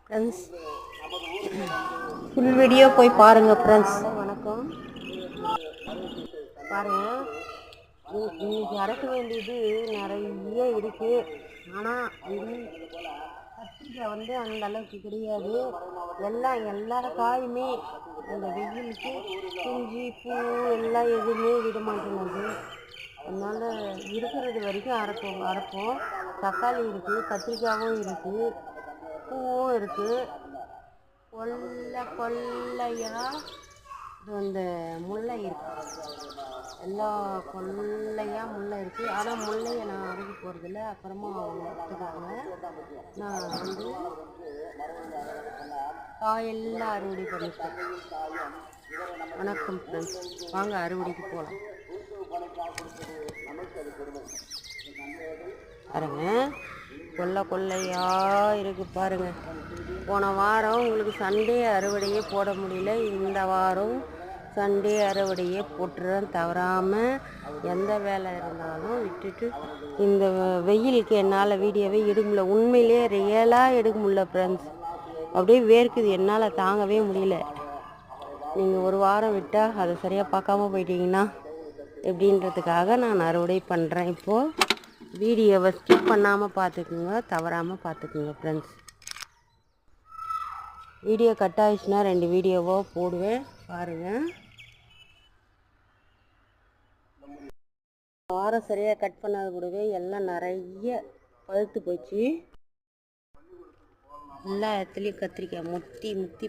Friends, full video போய் பாருங்கள் friends. வணக்கம். பாருங்கள், இன்னைக்கு அரைக்க வேண்டியது நிறைய இருக்குது. ஆனால் கத்திரிக்காய் அந்த அளவுக்கு கிடையாது. எல்லா காயுமே அந்த வெயிலுக்கு குஞ்சு பூ எல்லாம் எதுவுமே விட மாட்டேங்குது. அதனால் இருக்கிறது வரைக்கும் அரைப்போம். தக்காளி இருக்குது, கத்திரிக்காயும் இருக்குது, பூவும் இருக்குது. கொள்ளையாக இந்த முல்லை இருக்குது. எல்லா கொள்ளையாக முல்லை இருக்குது. ஆனால் முல்லையை நான் அரைக்க போகிறதில்ல, அப்புறமா அவங்க எடுத்துக்காங்க. நான் காயெல்லாம் அறுவடை பண்ணிட்டேன். வணக்கம் ஃப்ரெண்ட்ஸ், வாங்க அறுவடைக்கு போகலாம். பாருங்க, கொள்ளையாக இருக்குது பாருங்க. போன வாரம் உங்களுக்கு சண்டே அறுவடையே போட முடியல. இந்த வாரம் சண்டே அறுவடையே போட்டுறேன். தவறாமல் எந்த வேலை இருந்தாலும் விட்டுட்டு, இந்த வெயிலுக்கு என்னால் வீடியோவே எடுக்க முடியல. உண்மையிலே ரியலாக எடுக்க முடியல ஃப்ரெண்ட்ஸ். அப்படியே வேர்க்குது, என்னால் தாங்கவே முடியல. நீங்கள் ஒரு வாரம் விட்டால் அதை சரியாக பார்க்காம போயிட்டீங்கன்னா எப்படின்றதுக்காக நான் அறுவடை பண்ணுறேன். இப்போது வீடியோவை ஸ்கிப் பண்ணாமல் பார்த்துக்குங்க, தவறாமல் பார்த்துக்குங்க ஃப்ரெண்ட்ஸ். வீடியோ கட் ஆகிடுச்சுன்னா 2 வீடியோவோ போடுவேன் பாருங்கள். வாரம் சரியாக கட் பண்ணாத கூடவே எல்லாம் நிறைய பழுத்து போச்சு. எல்லா இடத்துலையும் கத்திரிக்காய் முத்தி